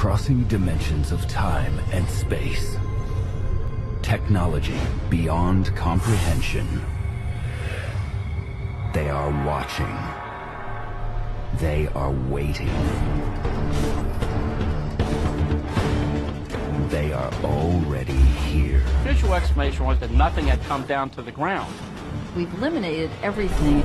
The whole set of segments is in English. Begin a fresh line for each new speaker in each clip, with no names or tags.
crossing dimensions of time and space. Technology beyond comprehension. They are watching. They are waiting. They are already here.
Visual explanation was that nothing had come down to the ground.
We've eliminated everything.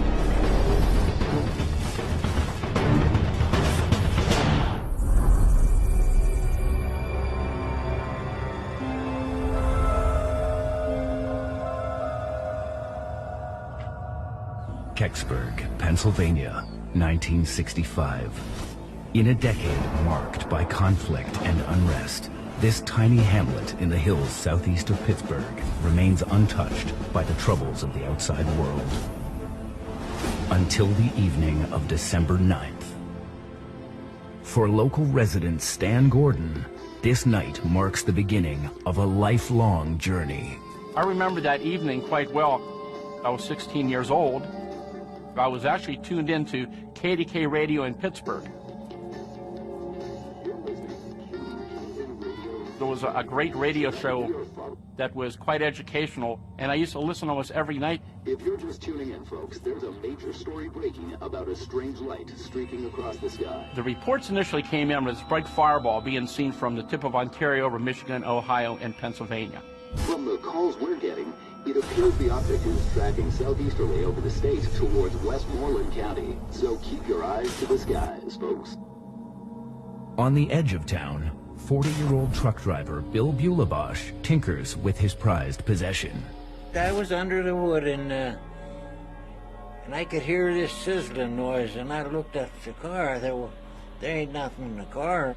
Kecksburg, Pennsylvania, 1965. In a decade marked by conflict and unrest, this tiny hamlet in the hills southeast of Pittsburgh remains untouched by the troubles of the outside world. Until the evening of December 9th. For local resident Stan Gordon, this night marks the beginning of a lifelong journey.
I remember that evening quite well. I was 16 years old. I was actually tuned into KDK radio in Pittsburgh. There was a great radio show that was quite educational, and I used to listen almost every night.
If you're just tuning in, folks, there's a major story breaking about a strange light streaking across the sky.
The reports initially came in with this bright fireball being seen from the tip of Ontario over Michigan, Ohio, and Pennsylvania.
From the calls we're getting, it appears the object is tracking southeasterly over the state towards Westmoreland County. So keep your eyes to the skies, folks.
On the edge of town, 40-year-old truck driver Bill Bulabosh tinkers with his prized possession.
I was under the wood and I could hear this sizzling noise, and I looked at the car. I thought, well, there ain't nothing in the car.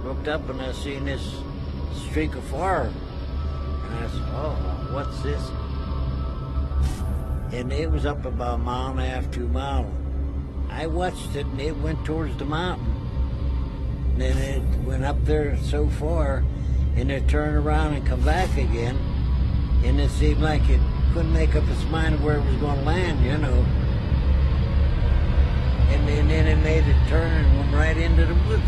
Looked up and I seen this streak of fire, and I said, oh, what's this? And it was up about a mile and a half, 2 miles. I watched it and it went towards the mountain. And then it went up there so far, and it turned around and come back again, and it seemed like it couldn't make up its mind where it was going to land, you know. And then it made it turn and went right into the woods.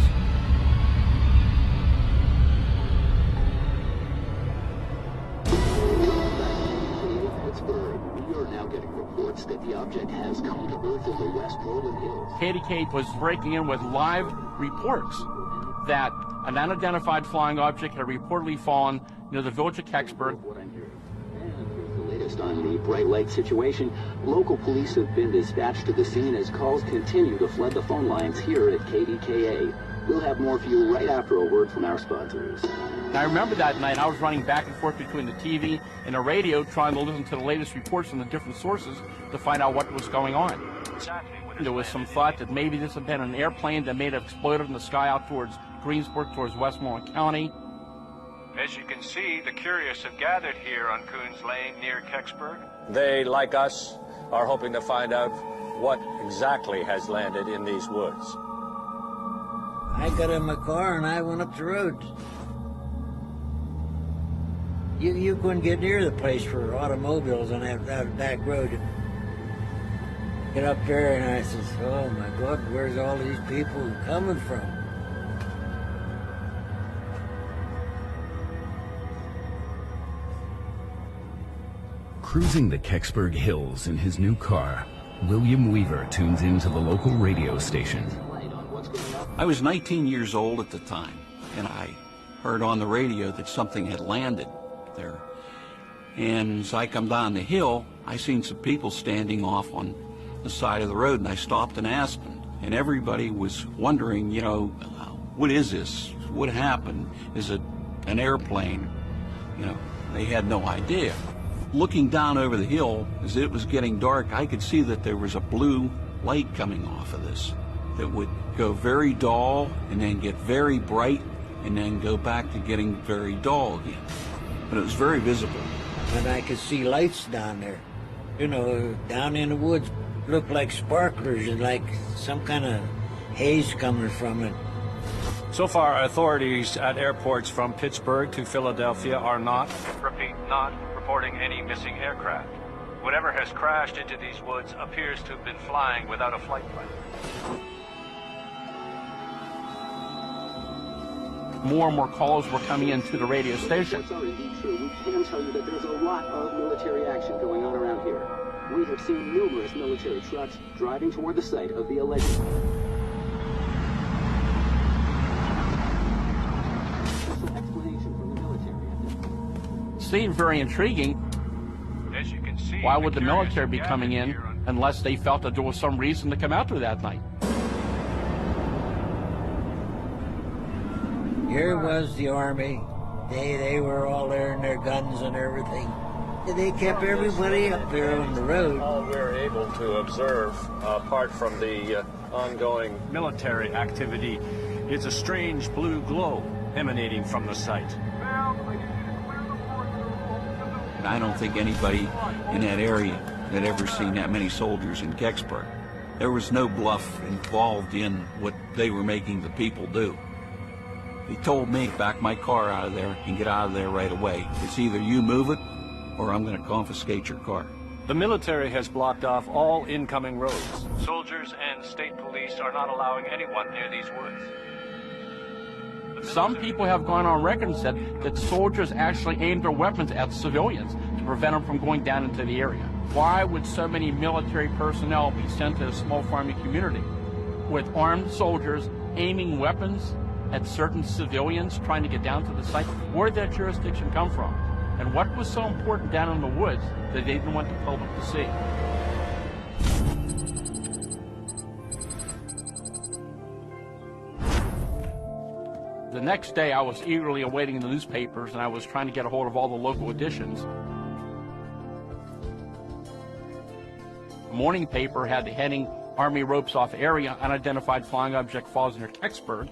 We are now getting reports that the object has come to Earth in the Westmoreland Hills.
KDK was breaking in with live reports that an unidentified flying object had reportedly fallen near the village of Kecksburg.
And here's the latest on the bright light situation. Local police have been dispatched to the scene as calls continue to flood the phone lines here at KDKA. We'll have more for you right after a word from our sponsors.
And I remember that night I was running back and forth between the TV and the radio trying to listen to the latest reports from the different sources to find out what was going on. There was some thought that maybe this had been an airplane that may have exploded in the sky out towards Greensburg, towards Westmoreland County.
As you can see, the curious have gathered here on Coons Lane near Kecksburg.
They, like us, are hoping to find out what exactly has landed in these woods.
I got in my car and I went up the road. You couldn't get near the place for automobiles on that back road. Get up there and I says, oh my God, where's all these people coming from?
Cruising the Kecksburg Hills in his new car, William Weaver tunes into the local radio station.
I was 19 years old at the time, and I heard on the radio that something had landed there. And as I come down the hill, I seen some people standing off on the side of the road, and I stopped and asked them. And everybody was wondering, you know, what is this? What happened? Is it an airplane? You know, they had no idea. Looking down over the hill, as it was getting dark, I could see that there was a blue light coming off of this that would go very dull and then get very bright and then go back to getting very dull again. But it was very visible.
And I could see lights down there, you know, down in the woods. Looked like sparklers and like some kind of haze coming from it.
So far, authorities at airports from Pittsburgh to Philadelphia are not, repeat, not reporting any missing aircraft. Whatever has crashed into these woods appears to have been flying without a flight plan.
More and more calls were coming into the radio station.
Reports are indeed true. We can tell you that there's a lot of military action going on around here. We have seen numerous military trucks driving toward the site of the alleged... explanation from the military.
Seemed very intriguing.
As you can see,
Why would the
curious
military be
have
coming
gathered
in
here on
unless they felt that there was some reason to come out there that night?
Here was the Army. They were all there in their guns and everything. They kept everybody up there on the road.
All we're able to observe, apart from the ongoing military activity, is a strange blue glow emanating from the site.
I don't think anybody in that area had ever seen that many soldiers in Kecksburg. There was no bluff involved in what they were making the people do. He told me to back my car out of there and get out of there right away. It's either you move it or I'm going to confiscate your car.
The military has blocked off all incoming roads.
Soldiers and state police are not allowing anyone near these woods.
Some people have gone on record and said that soldiers actually aimed their weapons at civilians to prevent them from going down into the area. Why would so many military personnel be sent to a small farming community with armed soldiers aiming weapons at certain civilians trying to get down to the site? Where did that jurisdiction come from? And what was so important down in the woods that they didn't want the public to see? The next day, I was eagerly awaiting the newspapers, and I was trying to get a hold of all the local editions. The morning paper had the heading, Army ropes off area, unidentified flying object falls near Kecksburg.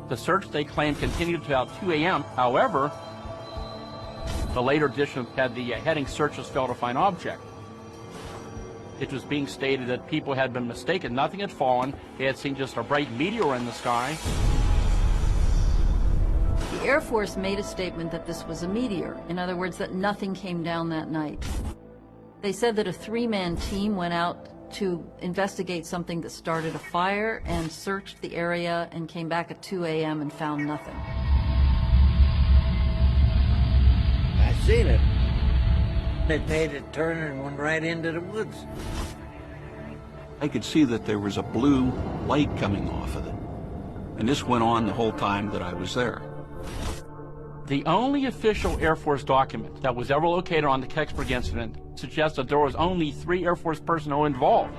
The search, they claimed, continued to about 2 a.m. However, the later edition had the heading, searches failed to find object. It was being stated that people had been mistaken. Nothing had fallen. They had seen just a bright meteor in the sky.
The Air Force made a statement that this was a meteor. In other words, that nothing came down that night. They said that a three-man team went out to investigate something that started a fire and searched the area and came back at 2 a.m. and found nothing.
I seen it. It made it turn and went right into the woods.
I could see that there was a blue light coming off of it. And this went on the whole time that I was there.
The only official Air Force document that was ever located on the Kecksburg incident suggests that there was only 3 Air Force personnel involved.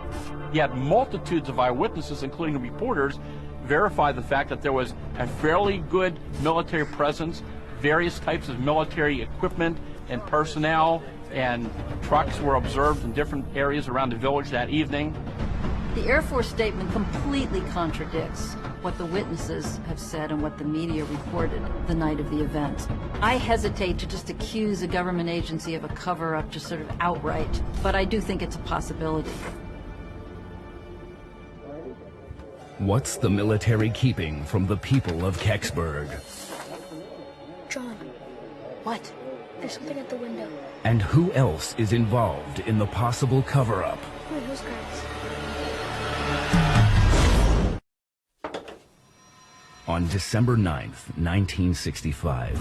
Yet multitudes of eyewitnesses, including reporters, verify the fact that there was a fairly good military presence, various types of military equipment and personnel, and trucks were observed in different areas around the village that evening.
The Air Force statement completely contradicts what the witnesses have said and what the media reported the night of the event. I hesitate to just accuse a government agency of a cover-up just sort of outright, but I do think it's a possibility.
What's the military keeping from the people of Kecksburg?
John. What? There's something at the window.
And who else is involved in the possible cover-up?
Who are those guys?
On December 9th, 1965,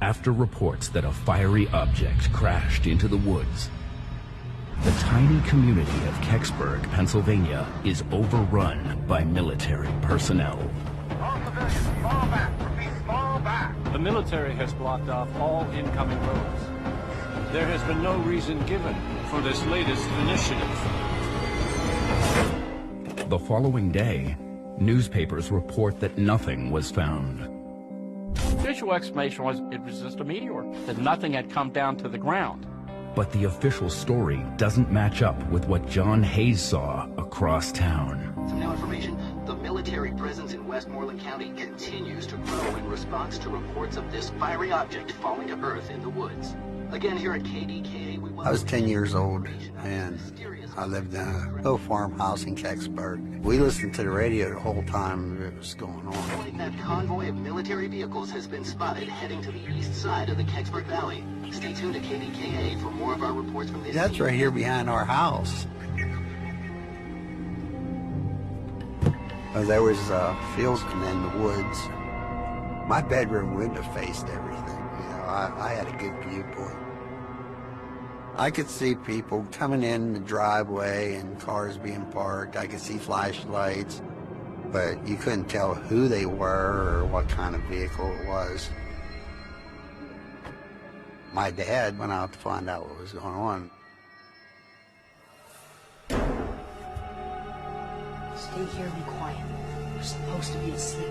after reports that a fiery object crashed into the woods, the tiny community of Kecksburg, Pennsylvania, is overrun by military personnel.
All civilians, fall back. Repeat, fall back.
The military has blocked off all incoming roads. There has been no reason given for this latest initiative.
The following day, newspapers report that nothing was found.
The official explanation was it was just a meteor, that nothing had come down to the ground.
But the official story doesn't match up with what John Hayes saw across town.
Some new information. The military presence in Westmoreland County continues to grow in response to reports of this fiery object falling to earth in the woods. Again, here at KDKA, we
I was 10 years old, and I lived in a little farmhouse in Kecksburg. We listened to the radio the whole time it was going on.
That convoy of military vehicles has been spotted heading to the east side of the Kecksburg Valley. Stay tuned to KDKA for more of our reports from this.
That's right here behind our house. There was fields and then the woods. My bedroom window faced everything. You know, I had a good viewpoint. I could see people coming in the driveway and cars being parked. I could see flashlights, but you couldn't tell who they were or what kind of vehicle it was. My dad went out to find out what was going on.
Stay here and be quiet. We're supposed to be asleep.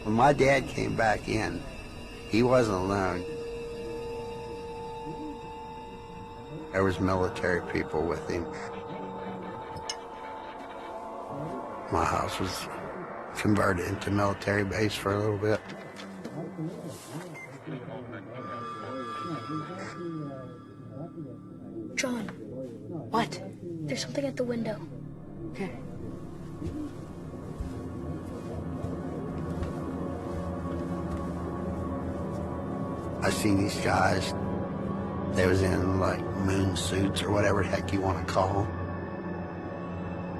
When my dad came back in, he wasn't alone. There was military people with him. My house was converted into a military base for a little bit.
John. What? There's something at the window. Okay.
I seen these guys. They was in like moon suits or whatever the heck you want to call them.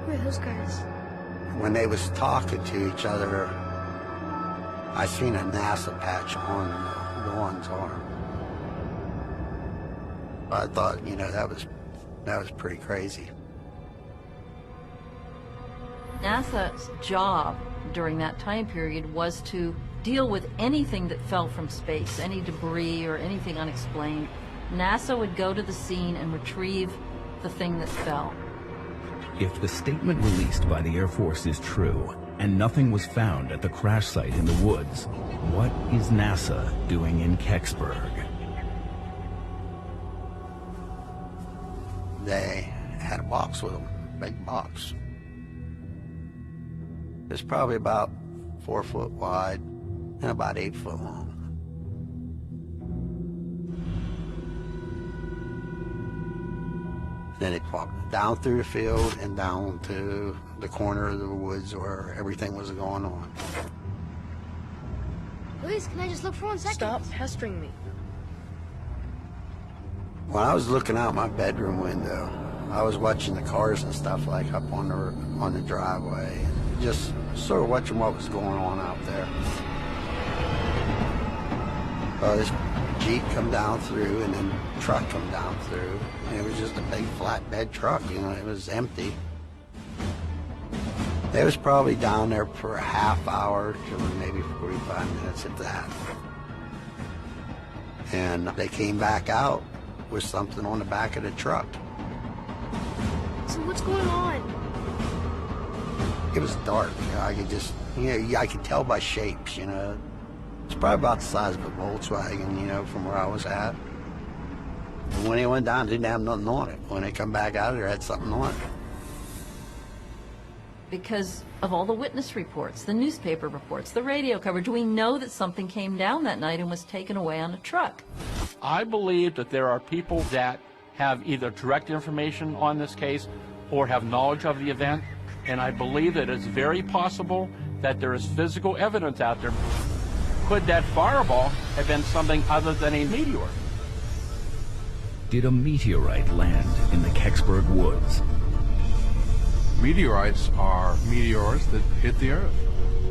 Who are those guys?
When they was talking to each other, I seen a NASA patch on the one's arm. I thought, you know, that was pretty crazy.
NASA's job during that time period was to deal with anything that fell from space, any debris or anything unexplained. NASA would go to the scene and retrieve the thing that fell.
If the statement released by the Air Force is true, and nothing was found at the crash site in the woods, what is NASA doing in Kecksburg?
They had a box with them, big box. It's probably about 4 foot wide and about 8 foot long. Then it walked down through the field and down to the corner of the woods where everything was going on.
Please, can I just look for 1 second?
Stop pestering me.
When I was looking out my bedroom window, I was watching the cars and stuff like up on the driveway, and just sort of watching what was going on out there. This Jeep come down through and then truck come down through. And it was just a big flatbed truck, you know, it was empty. They was probably down there for a half hour to maybe 45 minutes at that. And they came back out with something on the back of the truck.
So what's going on?
It was dark, you know, I could just, you know, I could tell by shapes, you know. It's probably about the size of a Volkswagen, you know, from where I was at. And when they went down, it didn't have nothing on it. When they come back out of there, it had something on it.
Because of all the witness reports, the newspaper reports, the radio coverage, we know that something came down that night and was taken away on a truck.
I believe that there are people that have either direct information on this case or have knowledge of the event, and I believe that it's very possible that there is physical evidence out there. Could that fireball have been something other than a meteor?
Did a meteorite land in the Kecksburg woods?
Meteorites are meteors that hit the Earth.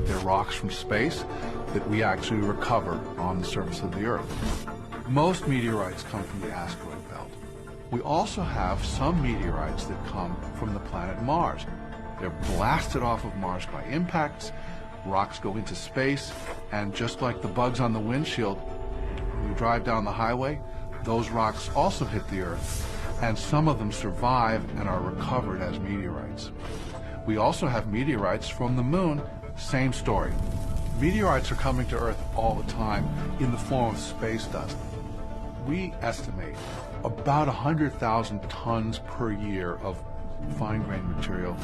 They're rocks from space that we actually recover on the surface of the Earth. Most meteorites come from the asteroid belt. We also have some meteorites that come from the planet Mars. They're blasted off of Mars by impacts, rocks go into space, and just like the bugs on the windshield, when you drive down the highway, those rocks also hit the Earth, and some of them survive and are recovered as meteorites. We also have meteorites from the moon, same story. Meteorites are coming to Earth all the time in the form of space dust. We estimate about 100,000 tons per year of fine-grained material.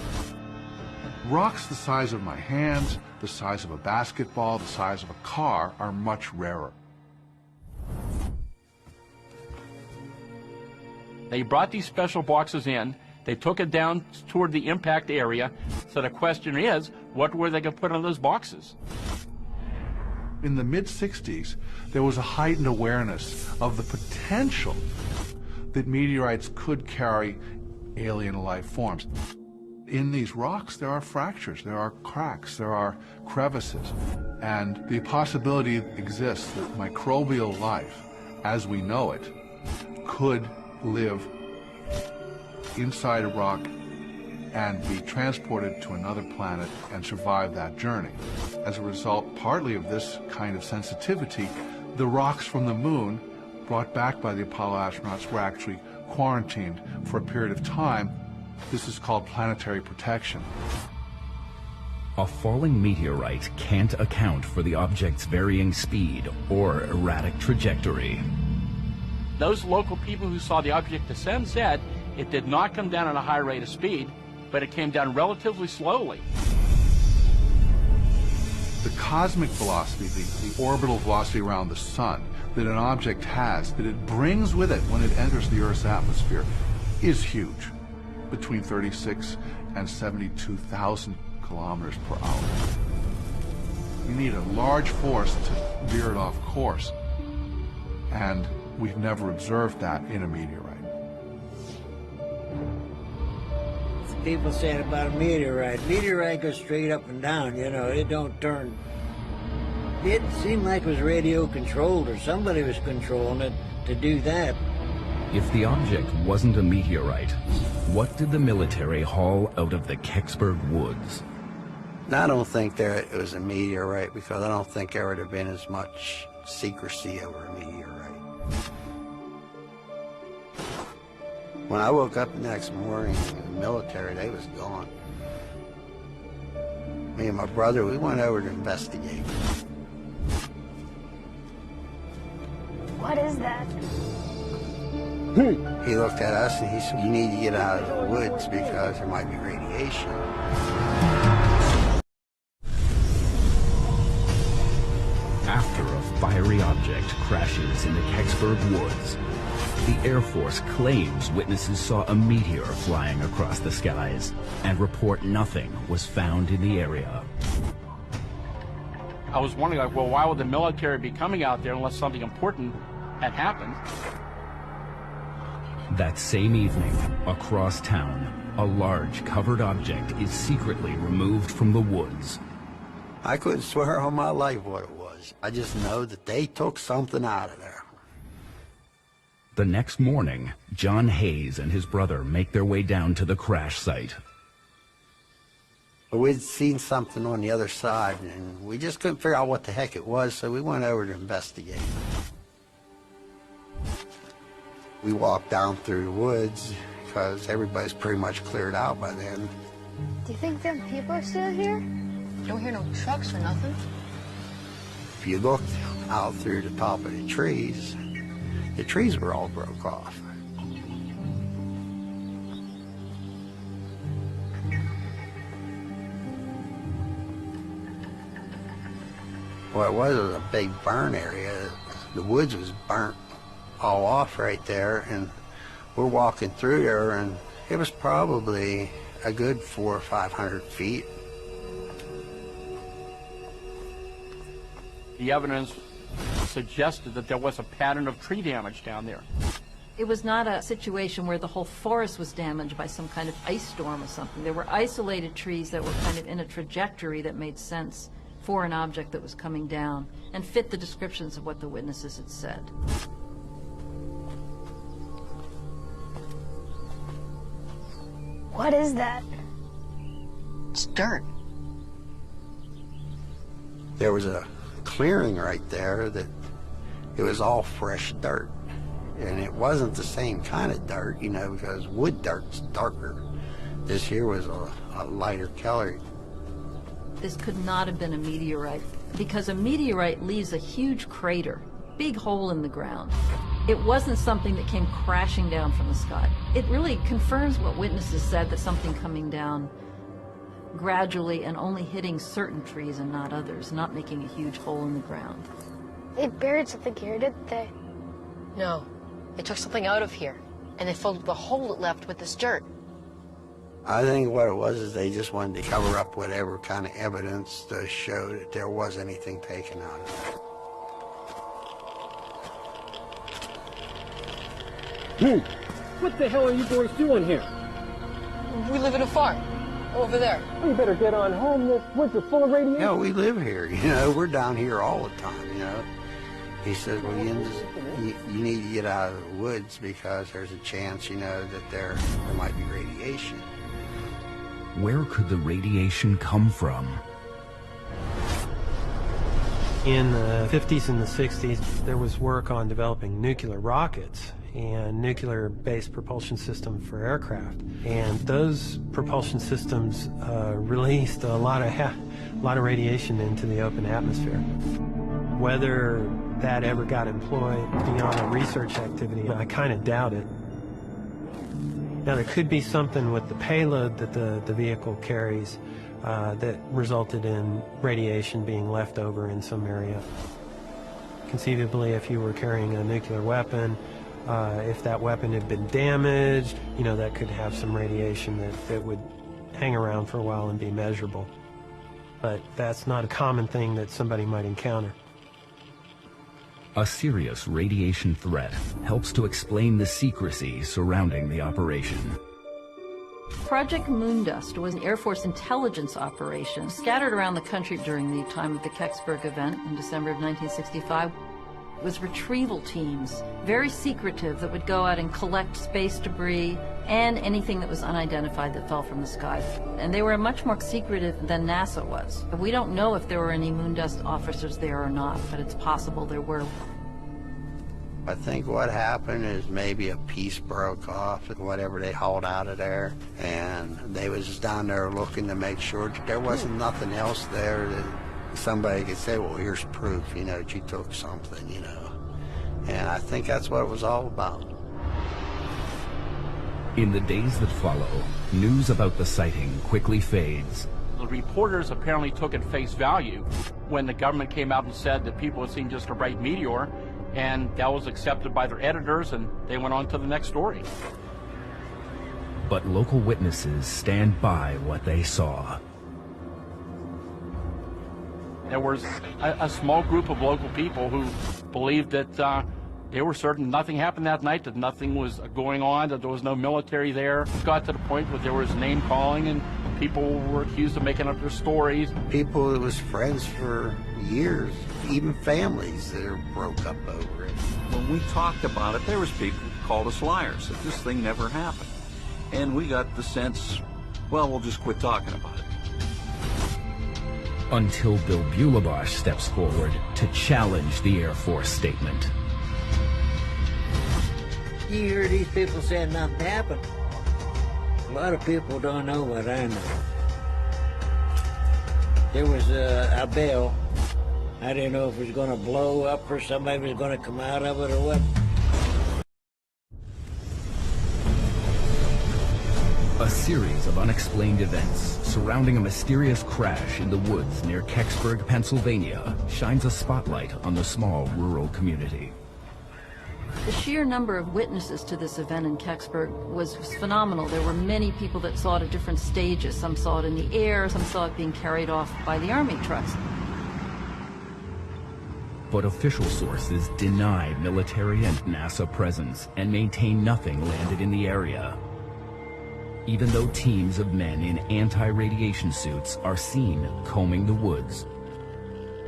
Rocks the size of my hands, the size of a basketball, the size of a car are much rarer.
They brought these special boxes in. They took it down toward the impact area. So the question is, what were they going to put on those boxes?
In the mid-60s, there was a heightened awareness of the potential that meteorites could carry alien life forms. In these rocks, there are fractures, there are cracks, there are crevices, and the possibility exists that microbial life, as we know it, could live inside a rock and be transported to another planet and survive that journey. As a result, partly of this kind of sensitivity, the rocks from the moon brought back by the Apollo astronauts were actually quarantined for a period of time. This is called planetary protection.
A falling meteorite can't account for the object's varying speed or erratic trajectory.
Those local people who saw the object descend said it did not come down at a high rate of speed, but it came down relatively slowly.
The cosmic velocity, the orbital velocity around the sun that an object has, that it brings with it when it enters the Earth's atmosphere, is huge, between 36 and 72,000 kilometers per hour. You need a large force to veer it off course, and we've never observed that in a meteorite.
People saying about a meteorite goes straight up and down, you know, it don't turn. It seemed like it was radio controlled, or somebody was controlling it to do that.
If the object wasn't a meteorite, what did the military haul out of the Kecksburg woods?
I don't think it was a meteorite, because I don't think there would have been as much secrecy over a meteorite. When I woke up the next morning in the military, they was gone. Me and my brother, we went over to investigate.
What is that?
He looked at us and he said, "You need to get out of the woods because there might be radiation."
After a fiery object crashes in the Kecksburg woods, the Air Force claims witnesses saw a meteor flying across the skies and report nothing was found in the area.
I was wondering, like, well, why would the military be coming out there unless something important had happened?
That same evening, across town, a large covered object is secretly removed from the woods.
I couldn't swear on my life what it was. I just know that they took something out of there.
The next morning, John Hayes and his brother make their way down to the crash site.
We'd seen something on the other side, and we just couldn't figure out what the heck it was, so we went over to investigate. We walked down through the woods, because everybody's pretty much cleared out by then.
Do you think them people are still here? Don't hear no trucks or nothing.
If you looked out through the top of the trees were all broke off. What it was a big burn area. The woods was burnt all off right there, and we're walking through there, and it was probably a good 400 or 500 feet.
The evidence suggested that there was a pattern of tree damage down there.
It was not a situation where the whole forest was damaged by some kind of ice storm or something. There were isolated trees that were kind of in a trajectory that made sense for an object that was coming down and fit the descriptions of what the witnesses had said.
What is that? It's dirt.
There was a clearing right there that it was all fresh dirt. And it wasn't the same kind of dirt, you know, because wood dirt's darker. This here was a lighter color.
This could not have been a meteorite, because a meteorite leaves a huge crater, big hole in the ground. It wasn't something that came crashing down from the sky. It really confirms what witnesses said, that something coming down gradually and only hitting certain trees and not others, not making a huge hole in the ground.
They buried something here, didn't they?
No. They took something out of here, and they filled the hole it left with this dirt.
I think what it was is they just wanted to cover up whatever kind of evidence to show that there was anything taken out of it.
What the hell are you boys doing here?
We live in a farm, over there.
You better get on home. This woods are full of radiation.
Yeah, we live here, we're down here all the time, He says, well, you need to get out of the woods because there's a chance, that there might be radiation.
Where could the radiation come from?
In the 50s and the 60s, there was work on developing nuclear rockets and nuclear-based propulsion system for aircraft. And those propulsion systems released a lot of radiation into the open atmosphere. Whether that ever got employed beyond a research activity, I kind of doubt it. Now, there could be something with the payload that the vehicle carries that resulted in radiation being left over in some area. Conceivably, if you were carrying a nuclear weapon, if that weapon had been damaged, that could have some radiation that would hang around for a while and be measurable. But that's not a common thing that somebody might encounter.
A serious radiation threat helps to explain the secrecy surrounding the operation.
Project Moondust was an Air Force intelligence operation scattered around the country during the time of the Kecksburg event in December of 1965. It was retrieval teams, very secretive, that would go out and collect space debris and anything that was unidentified that fell from the sky. And they were much more secretive than NASA was. We don't know if there were any Moondust officers there or not, but it's possible there were.
I think what happened is maybe a piece broke off, whatever they hauled out of there, and they was just down there looking to make sure that there wasn't nothing else there that somebody could say, well, here's proof, that you took something, And I think that's what it was all about.
In the days that follow, news about the sighting quickly fades.
The reporters apparently took at face value when the government came out and said that people had seen just a bright meteor, and that was accepted by their editors, and they went on to the next story.
But local witnesses stand by what they saw.
There was a small group of local people who believed that they were certain nothing happened that night, that nothing was going on, that there was no military there. It got to the point where there was name calling and people were accused of making up their stories.
People that was friends for years, even families that broke up over it.
When we talked about it, there was people who called us liars, that this thing never happened. And we got the sense, well, we'll just quit talking about it.
Until Bill Bulabosh steps forward to challenge the Air Force statement.
You hear these people saying nothing happened. A lot of people don't know what I know. There was a bell. I didn't know if it was going to blow up or somebody was going to come out of it or what.
A series of unexplained events surrounding a mysterious crash in the woods near Kecksburg, Pennsylvania, shines a spotlight on the small rural community.
The sheer number of witnesses to this event in Kecksburg was phenomenal. There were many people that saw it at different stages. Some saw it in the air, some saw it being carried off by the Army trucks.
But official sources deny military and NASA presence and maintain nothing landed in the area. Even though teams of men in anti-radiation suits are seen combing the woods.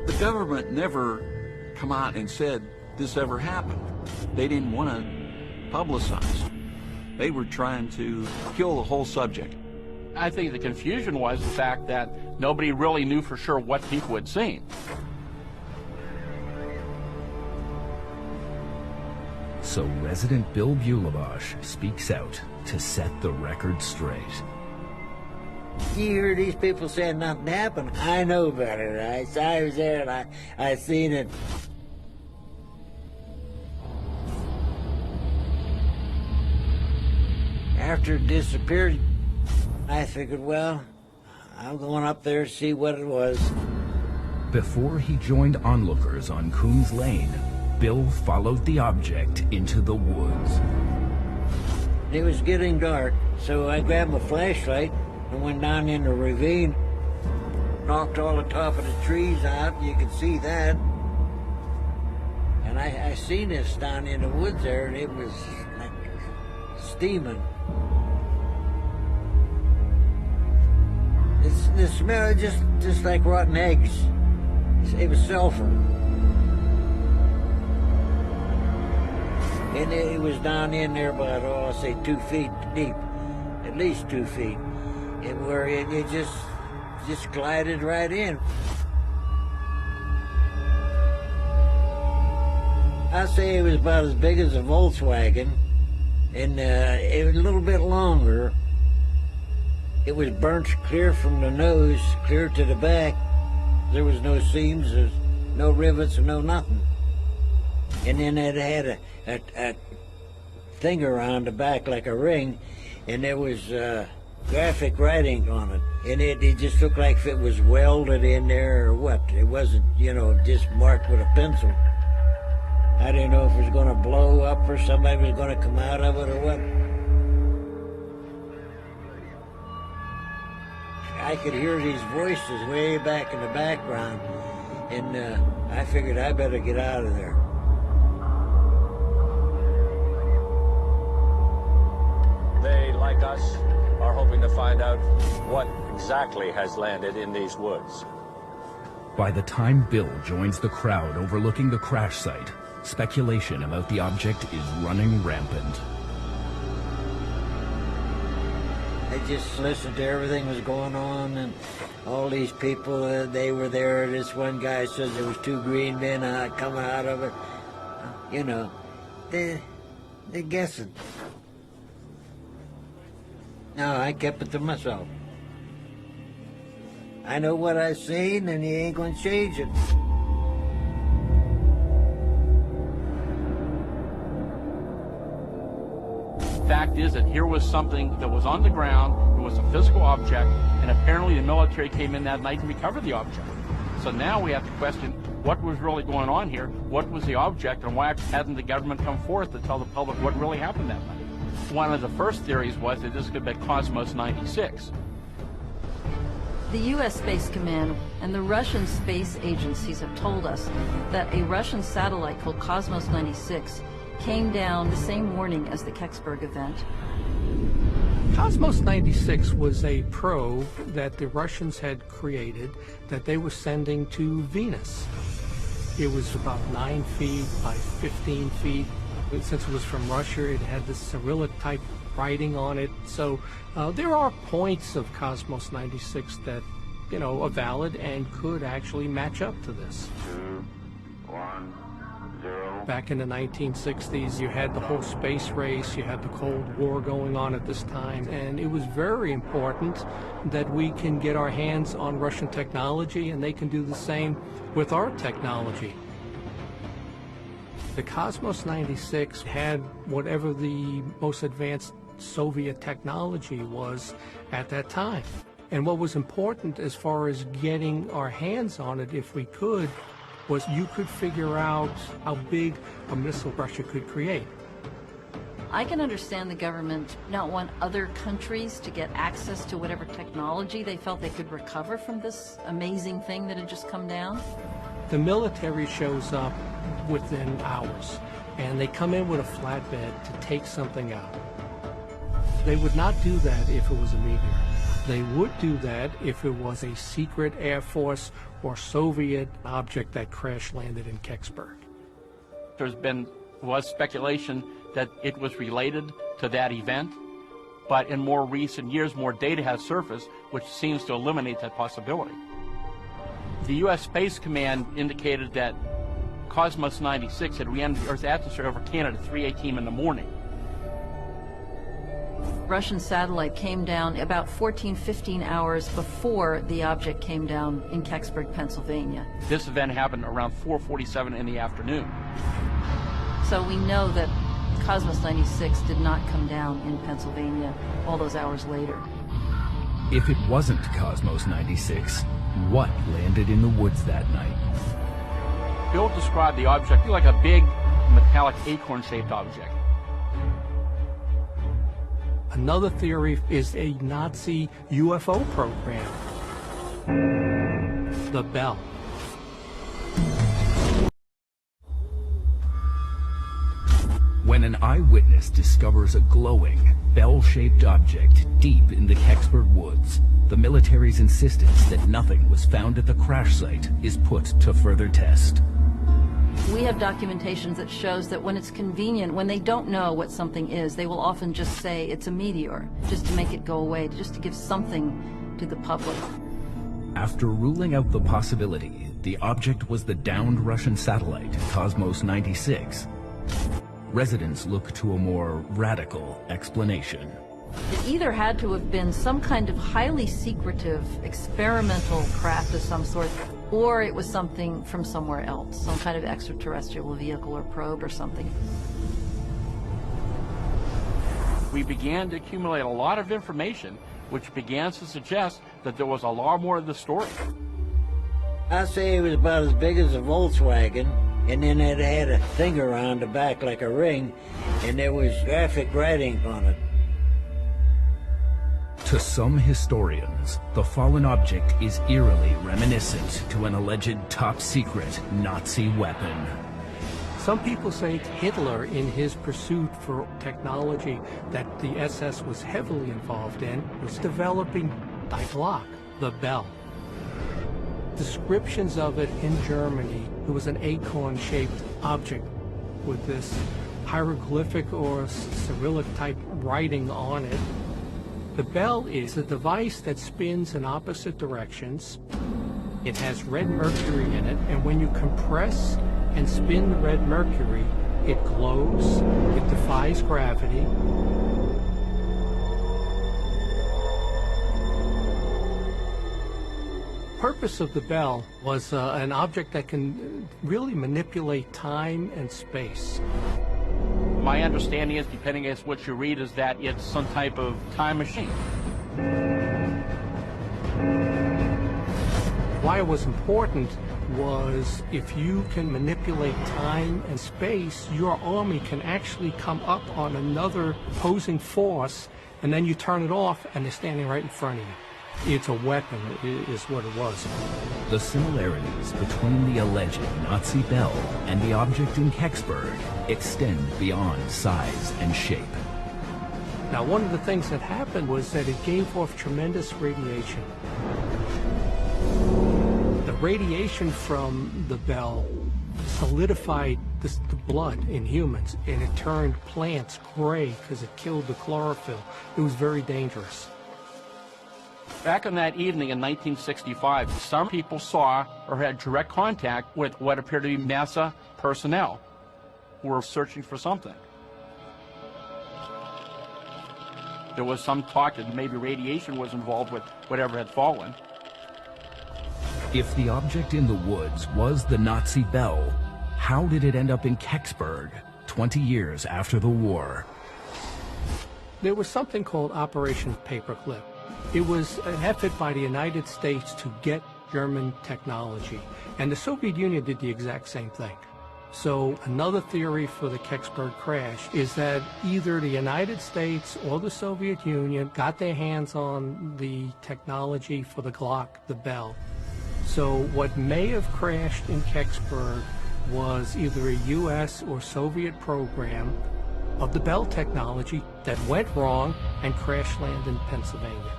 The government never come out and said this ever happened. They didn't want to publicize. They were trying to kill the whole subject.
I think the confusion was the fact that nobody really knew for sure what people had seen.
So resident Bill Bulabosh speaks out to set the record straight.
You hear these people saying nothing happened. I know better, right? So I was there and I seen it. After it disappeared, I figured, well, I'm going up there to see what it was.
Before he joined onlookers on Coons Lane, Bill followed the object into the woods.
It was getting dark, so I grabbed my flashlight and went down in the ravine, knocked all the top of the trees out, you could see that. And I seen this down in the woods there, and it was like steaming. The smell just like rotten eggs. It was sulfur. And it was down in there about, I'll say 2 feet deep, at least 2 feet. And where it just glided right in. I'd say it was about as big as a Volkswagen, and it was a little bit longer. It was burnt clear from the nose, clear to the back. There was no seams, there's no rivets, no nothing. And then it had a thing around the back like a ring, and there was graphic writing on it. And it just looked like if it was welded in there or what. It wasn't, just marked with a pencil. I didn't know if it was going to blow up or somebody was going to come out of it or what. I could hear these voices way back in the background, and I figured I better get out of there.
They, like us, are hoping to find out what exactly has landed in these woods.
By the time Bill joins the crowd overlooking the crash site, speculation about the object is running rampant.
I just listened to everything that was going on, and all these people, they were there. This one guy says there was 2 green men coming out of it. They're guessing. No, I kept it to myself. I know what I've seen, and you ain't going to change it.
Fact is that here was something that was on the ground, it was a physical object, and apparently the military came in that night to recover the object. So now we have to question what was really going on here, what was the object, and why hadn't the government come forth to tell the public what really happened that night? One of the first theories was that this could be Cosmos 96.
The U.S. Space Command and the Russian space agencies have told us that a Russian satellite called Cosmos 96 came down the same morning as the Kecksburg event.
Cosmos 96 was a probe that the Russians had created that they were sending to Venus. It was about 9 feet by 15 feet. Since it was from Russia, it had this Cyrillic type writing on it. So there are points of Cosmos 96 that, are valid and could actually match up to this.
2, 1, 0.
Back in the 1960s, you had the whole space race, you had the Cold War going on at this time, and it was very important that we can get our hands on Russian technology, and they can do the same with our technology. The Cosmos 96 had whatever the most advanced Soviet technology was at that time. And what was important as far as getting our hands on it, if we could, was you could figure out how big a missile Russia could create.
I can understand the government not want other countries to get access to whatever technology they felt they could recover from this amazing thing that had just come down.
The military shows up within hours, and they come in with a flatbed to take something out. They would not do that if it was a meteor. They would do that if it was a secret Air Force or Soviet object that crash landed in Kecksburg.
Was speculation that it was related to that event, but in more recent years, more data has surfaced, which seems to eliminate that possibility. The U.S. Space Command indicated that Cosmos 96 had re-entered the Earth's atmosphere over Canada at 3:18 in the morning.
Russian satellite came down about 15 hours before the object came down in Kecksburg, Pennsylvania.
This event happened around 4:47 in the afternoon.
So we know that Cosmos 96 did not come down in Pennsylvania all those hours later.
If it wasn't Cosmos 96, what landed in the woods that night?
Bill described the object like a big metallic acorn-shaped object.
Another theory is a Nazi UFO program. The Bell.
When an eyewitness discovers a glowing, bell-shaped object deep in the Kecksburg woods, the military's insistence that nothing was found at the crash site is put to further test.
We have documentations that shows that when it's convenient, when they don't know what something is, they will often just say it's a meteor, just to make it go away, just to give something to the public.
After ruling out the possibility, the object was the downed Russian satellite, Cosmos 96. Residents look to a more radical explanation.
It either had to have been some kind of highly secretive experimental craft of some sort, or it was something from somewhere else, some kind of extraterrestrial vehicle or probe or something.
We began to accumulate a lot of information, which began to suggest that there was a lot more of the story.
I say it was about as big as a Volkswagen, and then it had a thing around the back like a ring, and there was graphic writing on it.
To some historians, the fallen object is eerily reminiscent to an alleged top-secret Nazi weapon.
Some people say Hitler, in his pursuit for technology that the SS was heavily involved in, was developing a Glock, the Bell. Descriptions of it in Germany, it was an acorn-shaped object with this hieroglyphic or Cyrillic-type writing on it. The Bell is a device that spins in opposite directions. It has red mercury in it, and when you compress and spin the red mercury, it glows, it defies gravity. The purpose of the Bell was an object that can really manipulate time and space.
My understanding is, depending on what you read, is that it's some type of time machine.
Why it was important was if you can manipulate time and space, your army can actually come up on another opposing force, and then you turn it off and they're standing right in front of you. It's a weapon, is what it was.
The similarities between the alleged Nazi Bell and the object in Kecksburg extend beyond size and shape.
Now, one of the things that happened was that it gave off tremendous radiation. The radiation from the Bell solidified the blood in humans, and it turned plants gray because it killed the chlorophyll. It was very dangerous.
Back on that evening in 1965, some people saw or had direct contact with what appeared to be NASA personnel who were searching for something. There was some talk that maybe radiation was involved with whatever had fallen.
If the object in the woods was the Nazi Bell, how did it end up in Kecksburg 20 years after the war?
There was something called Operation Paperclip. It was an effort by the United States to get German technology, and the Soviet Union did the exact same thing. So another theory for the Kecksburg crash is that either the United States or the Soviet Union got their hands on the technology for the Glock, the Bell. So what may have crashed in Kecksburg was either a U.S. or Soviet program of the Bell technology that went wrong and crash landed in Pennsylvania.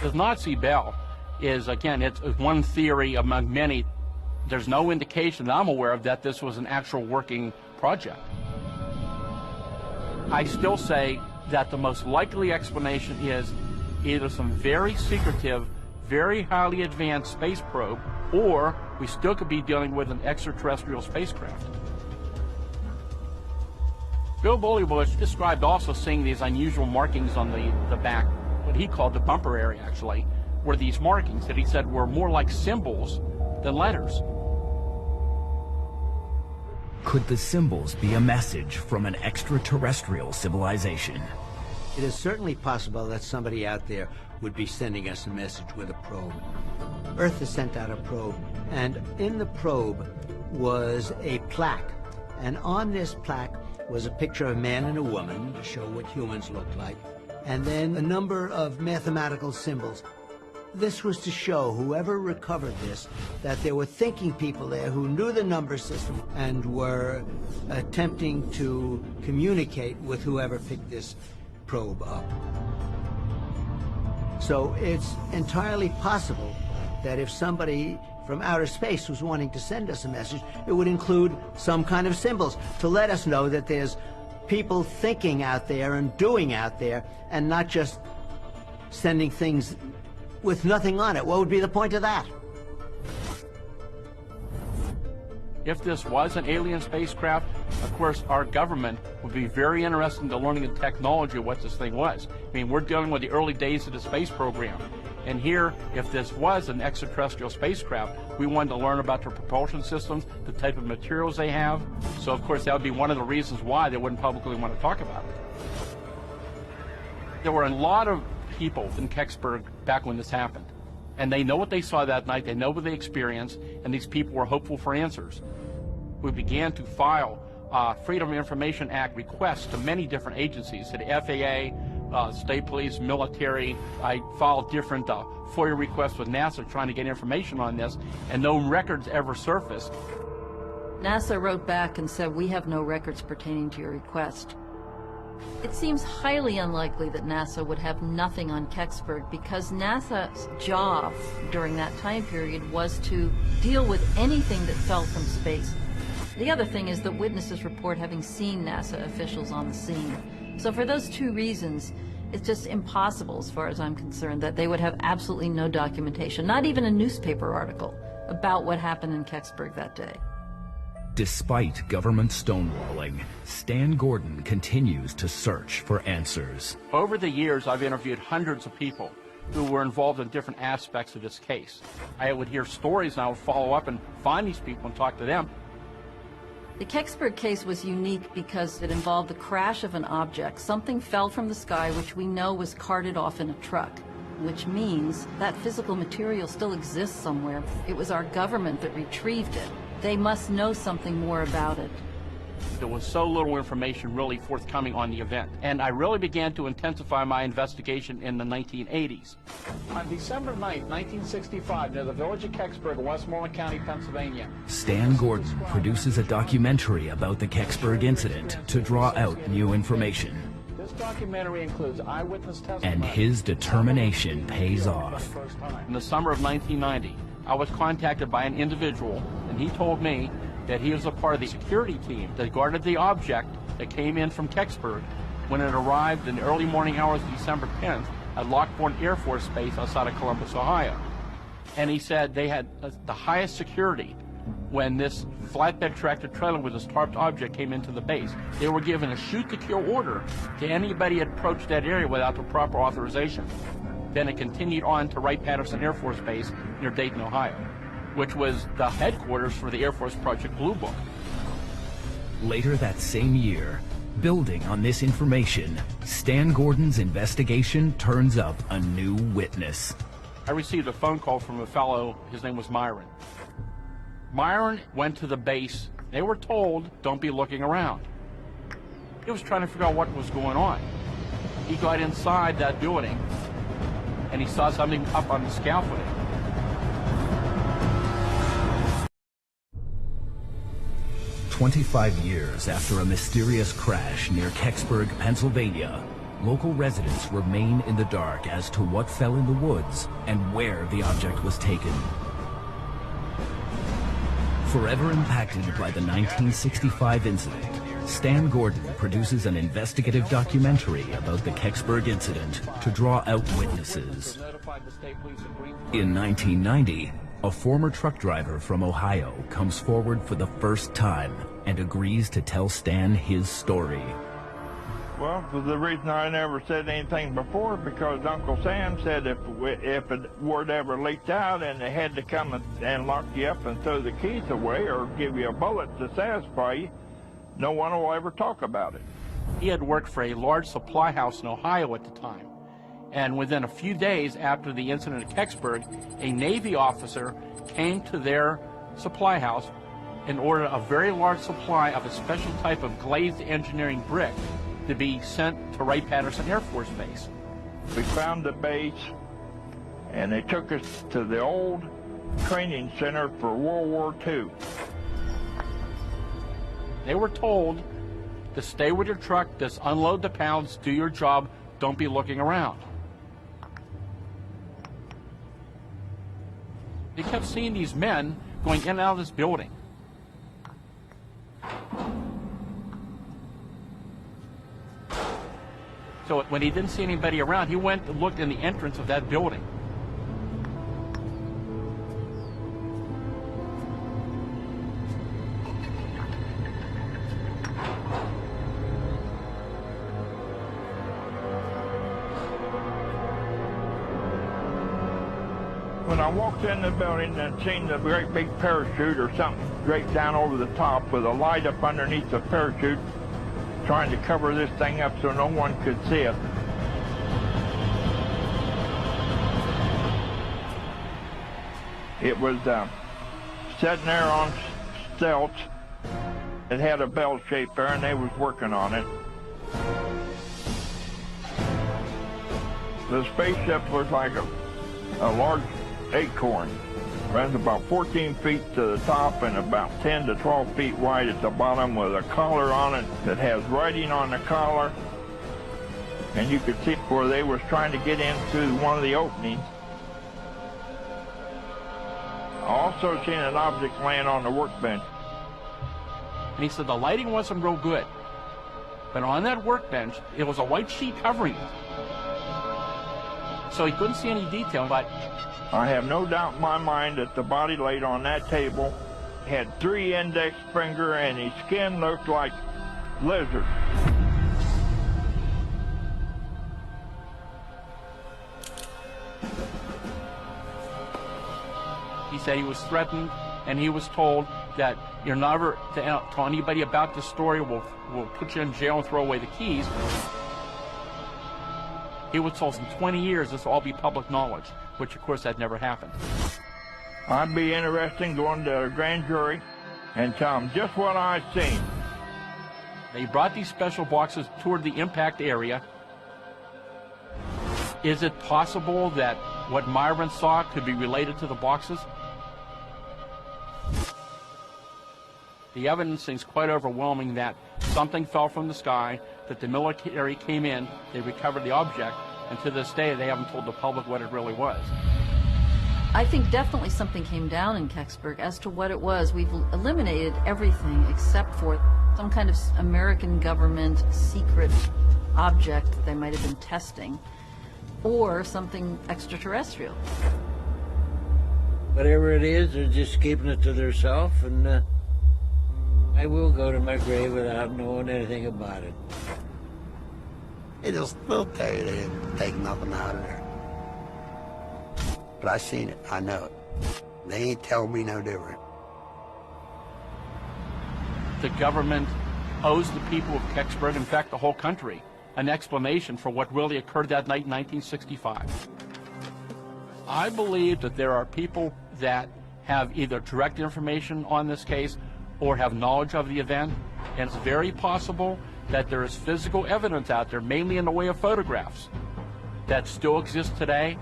The Nazi Bell is, again, it's one theory among many. There's no indication that I'm aware of that this was an actual working project. I still say that the most likely explanation is either some very secretive, very highly advanced space probe, or we still could be dealing with an extraterrestrial spacecraft. Bill Bush described also seeing these unusual markings on the back, what he called the bumper area actually, were these markings that he said were more like symbols than letters.
Could the symbols be a message from an extraterrestrial civilization?
It is certainly possible that somebody out there would be sending us a message with a probe. Earth has sent out a probe, and in the probe was a plaque. And on this plaque was a picture of a man and a woman to show what humans look like, and then a number of mathematical symbols. This was to show whoever recovered this that there were thinking people there who knew the number system and were attempting to communicate with whoever picked this probe up. So it's entirely possible that if somebody from outer space was wanting to send us a message, it would include some kind of symbols to let us know that there's people thinking out there and doing out there and not just sending things with nothing on it. What would be the point of that?
If this was an alien spacecraft, of course, our government would be very interested in learning the technology of what this thing was. I mean, we're dealing with the early days of the space program. And here, if this was an extraterrestrial spacecraft, we wanted to learn about their propulsion systems, the type of materials they have. So, of course, that would be one of the reasons why they wouldn't publicly want to talk about it. There were a lot of people in Kecksburg back when this happened. And they know what they saw that night, they know what they experienced, and these people were hopeful for answers. We began to file Freedom of Information Act requests to many different agencies, to the FAA, state police, military. I filed different FOIA requests with NASA trying to get information on this, and no records ever surfaced.
NASA wrote back and said, "We have no records pertaining to your request." It seems highly unlikely that NASA would have nothing on Kecksburg because NASA's job during that time period was to deal with anything that fell from space. The other thing is that witnesses report having seen NASA officials on the scene. So for those two reasons, it's just impossible, as far as I'm concerned, that they would have absolutely no documentation, not even a newspaper article, about what happened in Kecksburg that day.
Despite government stonewalling, Stan Gordon continues to search for answers.
Over the years, I've interviewed hundreds of people who were involved in different aspects of this case. I would hear stories, and I would follow up and find these people and talk to them.
The Kecksburg case was unique because it involved the crash of an object. Something fell from the sky, which we know was carted off in a truck, which means that physical material still exists somewhere. It was our government that retrieved it. They must know something more about it.
There was so little information really forthcoming on the event, and I really began to intensify my investigation in the 1980s.
On December 9, 1965, near the village of Kecksburg, Westmoreland County, Pennsylvania,
Stan Gordon produces a documentary about the Kecksburg incident to draw out new information.
This documentary includes eyewitness testimony.
And his determination pays off.
In the summer of 1990, I was contacted by an individual, and he told me that he was a part of the security team that guarded the object that came in from Kecksburg when it arrived in the early morning hours of December 10th at Lockbourne Air Force Base outside of Columbus, Ohio. And he said they had the highest security when this flatbed tractor trailer with this tarped object came into the base. They were given a shoot-to-kill order to anybody who approached that area without the proper authorization. Then it continued on to Wright-Patterson Air Force Base near Dayton, Ohio, which was the headquarters for the Air Force Project Blue Book.
Later that same year, building on this information, Stan Gordon's investigation turns up a new witness.
I received a phone call from a fellow, his name was Myron. Myron went to the base. They were told, don't be looking around. He was trying to figure out what was going on. He got inside that building, and he saw something up on the scaffolding.
"25 years after a mysterious crash near Kecksburg, Pennsylvania, local residents remain in the dark as to what fell in the woods and where the object was taken. Forever impacted by the 1965 incident, Stan Gordon produces an investigative documentary about the Kecksburg incident to draw out witnesses. In 1990, a former truck driver from Ohio comes forward for the first time and agrees to tell Stan his story.
Well, for the reason I never said anything before, because Uncle Sam said if word ever leaked out and they had to come and lock you up and throw the keys away or give you a bullet to satisfy you, no one will ever talk about it.
He had worked for a large supply house in Ohio at the time. And within a few days after the incident at Kecksburg, a Navy officer came to their supply house and ordered a very large supply of a special type of glazed engineering brick to be sent to Wright-Patterson Air Force Base.
We found the base, and they took us to the old training center for World War II.
They were told to stay with your truck, just unload the pounds, do your job, don't be looking around. They kept seeing these men going in and out of this building. So when he didn't see anybody around, he went and looked in the entrance of that building.
When I walked in the building and seen the great big parachute or something draped down over the top with a light up underneath the parachute, trying to cover this thing up so no one could see it. It was sitting there on stilts. It had a bell shape there, and they was working on it. The spaceship looked like a large acorn. Runs about 14 feet to the top and about 10 to 12 feet wide at the bottom, with a collar on it that has writing on the collar. And you could see where they was trying to get in through one of the openings. I also seen an object laying on the workbench.
And he said the lighting wasn't real good. But on that workbench, it was a white sheet covering it. So he couldn't see any detail, but
I have no doubt in my mind that the body laid on that table had 3 index finger, and his skin looked like lizard.
he said he was threatened, and he was told that you're never to tell anybody about this story. We'll put you in jail and throw away the keys. He was told in 20 years this will all be public knowledge, which of course that never happened.
I'd be interested in going to a grand jury and tell them just what I seen.
They brought these special boxes toward the impact area. Is it possible that what Myron saw could be related to the boxes? The evidence seems quite overwhelming that something fell from the sky, that the military came in, they recovered the object, and to this day they haven't told the public what it really was.
I think definitely something came down in Kecksburg. As to what it was, we've eliminated everything except for some kind of American government secret object that they might have been testing, or something extraterrestrial.
Whatever it is, they're just keeping it to themselves, and I will go to my grave without knowing anything about it.
It'll still tell you they didn't take nothing out of there. But I seen it, I know it. They ain't telling me no different.
The government owes the people of Kecksburg, in fact the whole country, an explanation for what really occurred that night in 1965. I believe that there are people that have either direct information on this case or have knowledge of the event, and it's very possible that there is physical evidence out there, mainly in the way of photographs, that still exists today.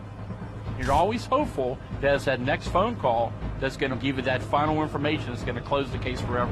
You're always hopeful that it's that next phone call that's going to give you that final information that's going to close the case forever.